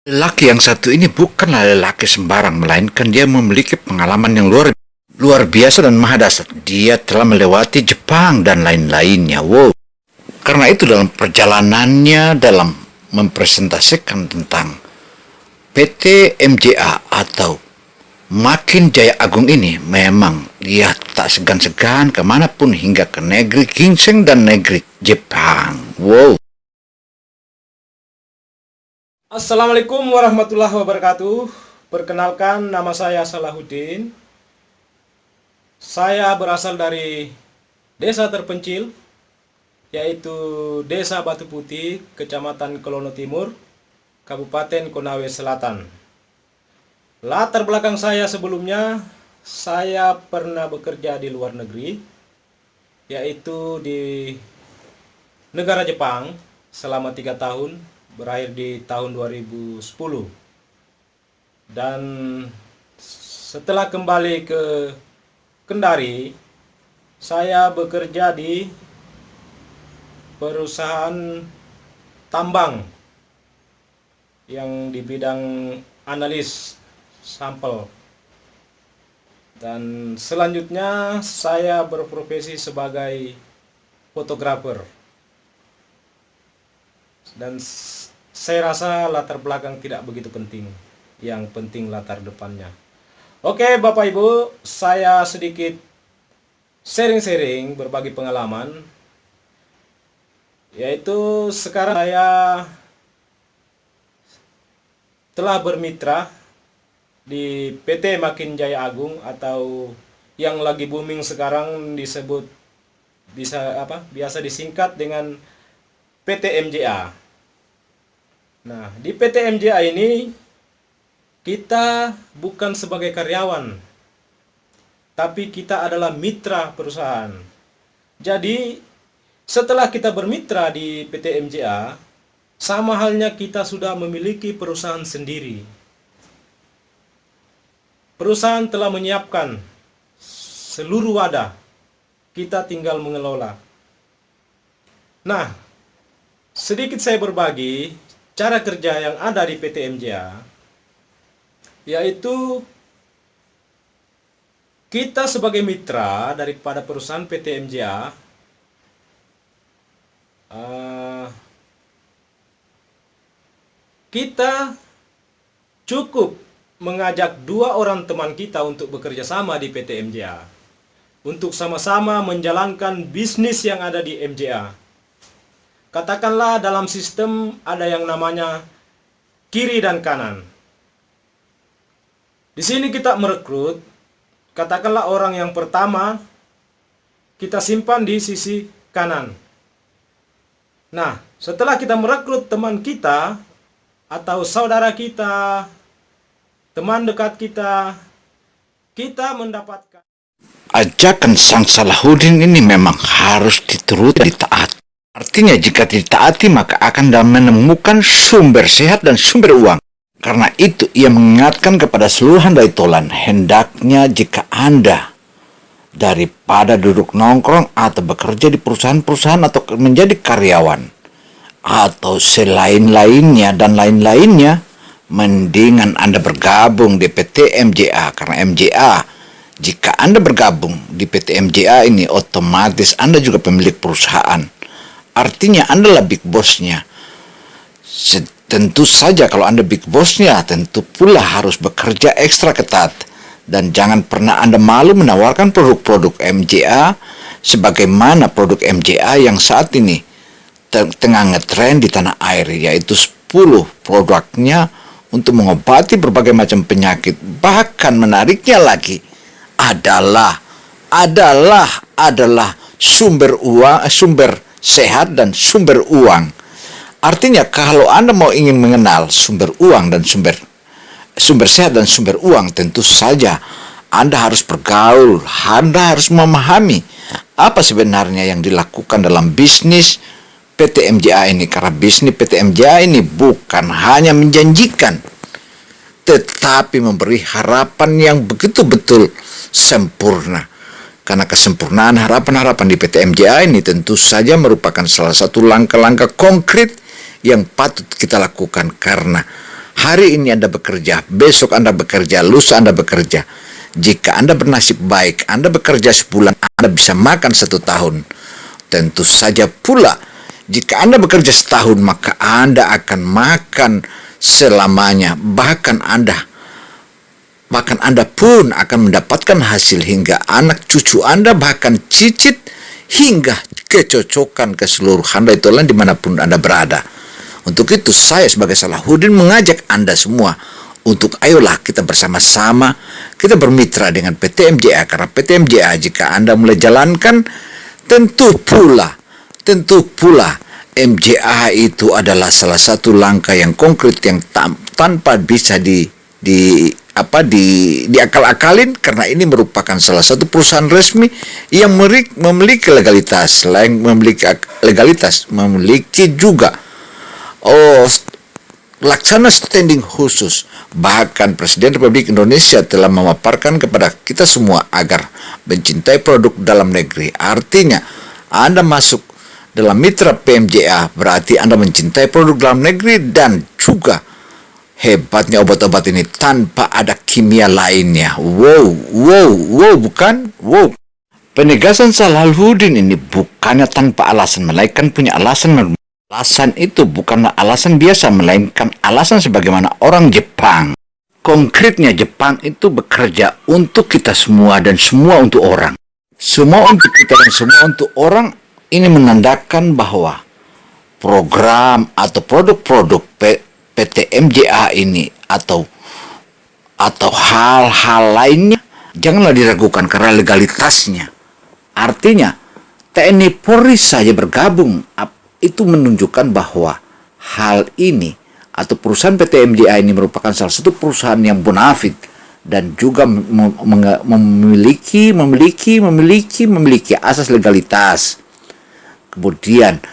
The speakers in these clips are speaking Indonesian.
Lelaki yang satu ini bukanlah lelaki sembarang, melainkan dia memiliki pengalaman yang luar biasa dan mahadasar. Dia telah melewati Jepang dan lain-lainnya. Wow. Karena itu dalam perjalanannya dalam mempresentasikan tentang PT MJA atau Makin Jaya Agung ini, memang dia tak segan-segan kemanapun hingga ke negeri ginseng dan negeri Jepang. Wow. Assalamualaikum warahmatullahi wabarakatuh. Perkenalkan, nama saya Salahuddin. Saya berasal dari desa terpencil, yaitu Desa Batu Putih, Kecamatan Kelono Timur, Kabupaten Konawe Selatan. Latar belakang saya sebelumnya, saya pernah bekerja di luar negeri, yaitu di negara Jepang selama 3 tahun, berakhir di tahun 2010. Dan setelah kembali ke Kendari, saya bekerja di perusahaan tambang yang di bidang analis sampel. Dan selanjutnya saya berprofesi sebagai fotografer. Dan saya rasa latar belakang tidak begitu penting. Yang penting latar depannya. Oke Bapak Ibu, saya sedikit sharing-sharing berbagi pengalaman. Yaitu sekarang saya telah bermitra di PT Makin Jaya Agung, atau yang lagi booming sekarang disebut biasa disingkat dengan PT MJA. Nah, di PT MJA ini kita bukan sebagai karyawan, tapi kita adalah mitra perusahaan. Jadi, setelah kita bermitra di PT MJA, sama halnya kita sudah memiliki perusahaan sendiri. Perusahaan telah menyiapkan seluruh wadah, kita tinggal mengelola. Nah, sedikit saya berbagi cara kerja yang ada di PT MJA, yaitu kita sebagai mitra daripada perusahaan PT MJA, kita cukup mengajak 2 orang teman kita untuk bekerja sama di PT MJA, untuk sama-sama menjalankan bisnis yang ada di MJA. Katakanlah dalam sistem ada yang namanya kiri dan kanan. Di sini kita merekrut, katakanlah orang yang pertama kita simpan di sisi kanan. Nah, setelah kita merekrut teman kita atau saudara kita, teman dekat kita, kita mendapatkan Ajakan Sang Salahuddin ini memang harus dituruti, ditaati. Artinya jika ditaati maka akan menemukan sumber sehat dan sumber uang. Karena itu ia mengingatkan kepada seluruh handai tolan, hendaknya jika Anda daripada duduk nongkrong atau bekerja di perusahaan-perusahaan atau menjadi karyawan atau selain-lainnya dan lain-lainnya, mendingan Anda bergabung di PT MJA. Karena MJA, jika Anda bergabung di PT MJA ini, otomatis Anda juga pemilik perusahaan. Artinya Anda lah big boss-nya. Tentu saja kalau Anda big boss-nya, tentu pula harus bekerja ekstra ketat. Dan jangan pernah Anda malu menawarkan produk-produk MJA, sebagaimana produk MJA yang saat ini tengah ngetrend di tanah air, yaitu 10 produknya untuk mengobati berbagai macam penyakit. Bahkan menariknya lagi adalah sumber uang, sumber sehat dan sumber uang. Artinya kalau Anda mau ingin mengenal sumber uang dan sumber sehat dan sumber uang, tentu saja Anda harus bergaul, Anda harus memahami apa sebenarnya yang dilakukan dalam bisnis PT MJA ini. Karena bisnis PT MJA ini bukan hanya menjanjikan, tetapi memberi harapan yang begitu-betul sempurna. Karena kesempurnaan harapan-harapan di PT MJA ini tentu saja merupakan salah satu langkah-langkah konkret yang patut kita lakukan. Karena Hari ini Anda bekerja, besok Anda bekerja, lusa Anda bekerja. Jika Anda bernasib baik, Anda bekerja sebulan, Anda bisa makan 1 tahun. Tentu saja pula, jika Anda bekerja setahun, maka Anda akan makan selamanya. Bahkan Anda pun akan mendapatkan hasil hingga anak cucu Anda, bahkan cicit, hingga kecocokan keseluruhan Anda itulah dimanapun Anda berada. Untuk itu saya sebagai Salahuddin mengajak Anda semua untuk ayolah kita bersama-sama, kita bermitra dengan PT MJA, karena PT MJA jika Anda mulai jalankan, tentu pula MJA itu adalah salah satu langkah yang konkret yang tanpa bisa diakal-akalin, karena ini merupakan salah satu perusahaan resmi yang memiliki legalitas. Selain memiliki legalitas, memiliki juga laksana standing khusus. Bahkan Presiden Republik Indonesia telah memaparkan kepada kita semua agar mencintai produk dalam negeri. Artinya, Anda masuk dalam mitra PMJA, berarti Anda mencintai produk dalam negeri, dan juga hebatnya obat-obat ini tanpa ada kimia lainnya. Wow, bukan? Wow. Penegasan Salahuddin ini bukannya tanpa alasan, melainkan punya alasan. Alasan itu bukanlah alasan biasa, melainkan alasan sebagaimana orang Jepang. Konkretnya Jepang itu bekerja untuk kita semua dan semua untuk orang. Semua untuk kita dan semua untuk orang. Ini menandakan bahwa program atau produk-produk PT MJA ini atau hal-hal lainnya janganlah diragukan karena legalitasnya. Artinya TNI Polri saja bergabung, itu menunjukkan bahwa hal ini atau perusahaan PT MJA ini merupakan salah satu perusahaan yang bonafit dan juga memiliki asas legalitas. Kemudian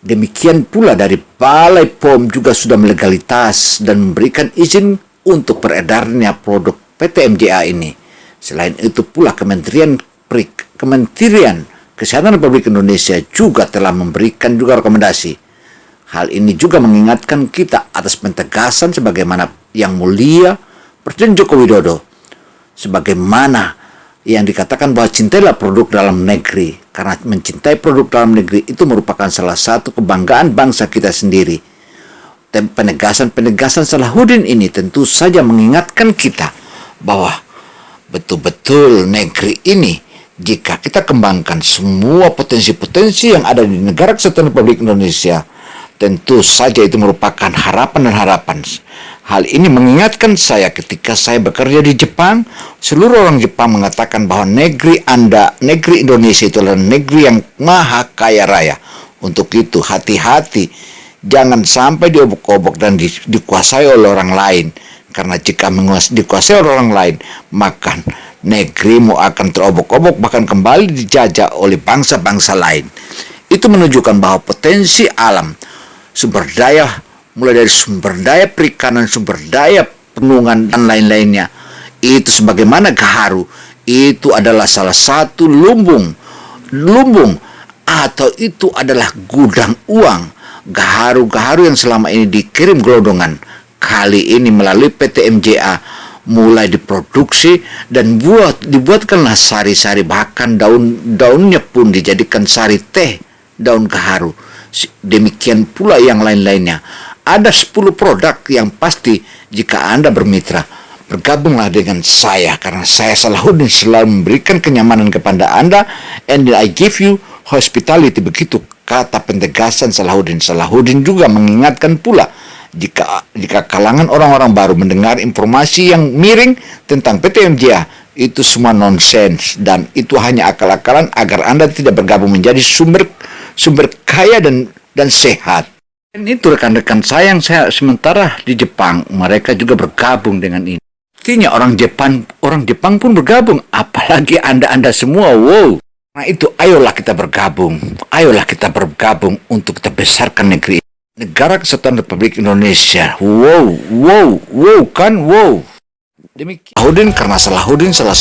demikian pula dari Balai POM juga sudah melegalitas dan memberikan izin untuk beredarnya produk PT MJA ini. Selain itu pula Kementerian Kesehatan Republik Indonesia juga telah memberikan juga rekomendasi. Hal ini juga mengingatkan kita atas pentegasan sebagaimana yang mulia Presiden Joko Widodo, sebagaimana yang dikatakan bahwa cintailah produk dalam negeri, karena mencintai produk dalam negeri itu merupakan salah satu kebanggaan bangsa kita sendiri. Dan penegasan Salahuddin ini tentu saja mengingatkan kita bahwa betul-betul negeri ini, jika kita kembangkan semua potensi-potensi yang ada di negara kesatuan Republik Indonesia, tentu saja itu merupakan harapan dan harapan. Hal ini mengingatkan saya ketika saya bekerja di Jepang, seluruh orang Jepang mengatakan bahwa negeri Indonesia itu adalah negeri yang maha kaya raya. Untuk itu hati-hati, jangan sampai diobok-obok dan dikuasai oleh orang lain. Karena jika dikuasai oleh orang lain, maka negerimu akan terobok-obok, bahkan kembali dijajah oleh bangsa-bangsa lain. Itu menunjukkan bahwa potensi alam, sumber daya, mulai dari sumber daya perikanan, sumber daya penungan, dan lain-lainnya, itu sebagaimana Gaharu, itu adalah salah satu lumbung, atau itu adalah gudang uang. Gaharu yang selama ini dikirim gelodongan, kali ini melalui PT MJA mulai diproduksi dan dibuatkanlah sari-sari, bahkan daunnya pun dijadikan sari teh daun Gaharu. Demikian pula yang lain-lainnya. Ada 10 produk yang pasti jika Anda bermitra, bergabunglah dengan saya, karena saya Salahuddin selalu memberikan kenyamanan kepada Anda, and I give you hospitality. Begitu kata pentegasan Salahuddin. Salahuddin juga mengingatkan pula, jika kalangan orang-orang baru mendengar informasi yang miring tentang PT MJA, itu semua nonsens dan itu hanya akal-akalan agar Anda tidak bergabung menjadi sumber kaya dan sehat. Dan itu rekan-rekan saya yang sementara di Jepang, mereka juga bergabung dengan ini. Artinya orang Jepang pun bergabung, apalagi Anda semua. Wow. Nah itu, ayolah kita bergabung untuk kita besarkan negeri ini. Negara Kesatuan Republik Indonesia. Wow. Demikian. Salahuddin salah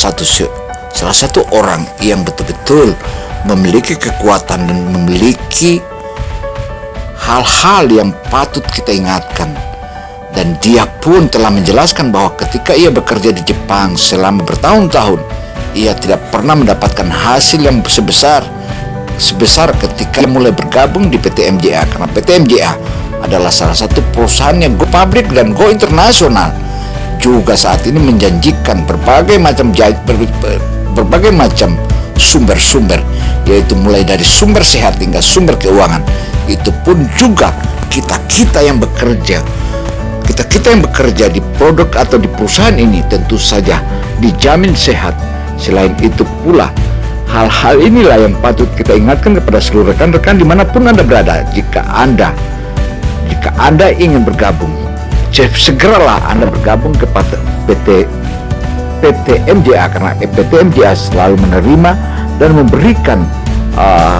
satu orang yang betul-betul memiliki kekuatan dan memiliki hal-hal yang patut kita ingatkan. Dan dia pun telah menjelaskan bahwa ketika ia bekerja di Jepang selama bertahun-tahun, ia tidak pernah mendapatkan hasil yang sebesar ketika ia mulai bergabung di PT MJA, karena PT MJA adalah salah satu perusahaan yang go public dan go internasional. Juga saat ini menjanjikan berbagai macam sumber-sumber, yaitu mulai dari sumber sehat hingga sumber keuangan. Itu pun juga kita yang bekerja di produk atau di perusahaan ini tentu saja dijamin sehat. Selain itu pula, hal-hal inilah yang patut kita ingatkan kepada seluruh rekan-rekan dimanapun Anda berada. Jika Anda ingin bergabung, segeralah Anda bergabung kepada PT MJA, karena PT MJA selalu menerima dan memberikan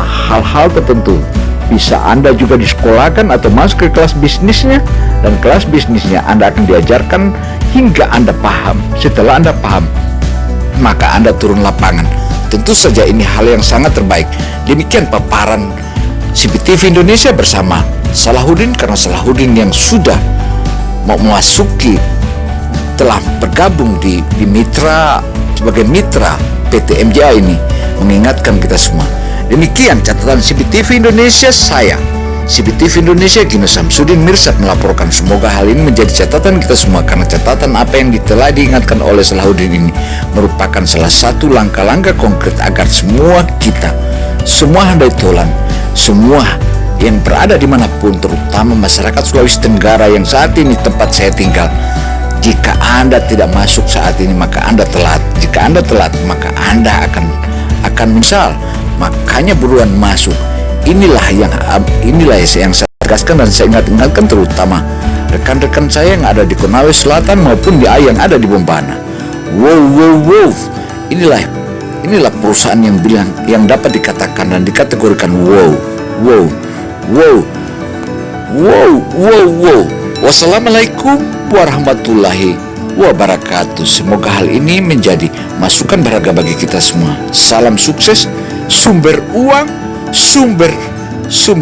hal-hal tertentu. Bisa Anda juga disekolahkan atau masuk ke kelas bisnisnya, dan kelas bisnisnya Anda akan diajarkan hingga Anda paham. Setelah Anda paham, maka Anda turun lapangan. Tentu saja ini hal yang sangat terbaik. Demikian paparan CBTV Indonesia bersama Salahuddin, karena Salahuddin yang sudah mau memasuki, telah bergabung di mitra, sebagai mitra PT MJA ini, mengingatkan kita semua. Demikian catatan CBTV Indonesia, saya CBTV Indonesia Gino Samsudin Mirsad melaporkan. Semoga hal ini menjadi catatan kita semua, karena catatan apa yang telah diingatkan oleh Salahuddin ini merupakan salah satu langkah-langkah konkret agar semua kita, semua handai tolan, semua yang berada dimanapun, terutama masyarakat Sulawesi Tenggara yang saat ini tempat saya tinggal. Jika Anda tidak masuk saat ini, maka Anda telat. Jika Anda telat, maka Anda akan menyesal. Makanya buruan masuk. Inilah yang saya tegaskan dan saya ingatkan, terutama rekan-rekan saya yang ada di Konawe Selatan maupun yang ada di Bombana. Wow. Inilah perusahaan yang dapat dikatakan dan dikategorikan wow. Wassalamualaikum warahmatullahi wabarakatuh. Semoga hal ini menjadi masukan berharga bagi kita semua. Salam sukses, sumber uang, sumber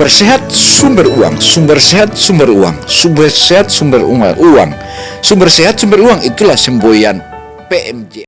sehat, sumber uang, sumber sehat, sumber uang, sumber sehat, sumber uang, sumber sehat, sumber uang. Itulah semboyan PMJ.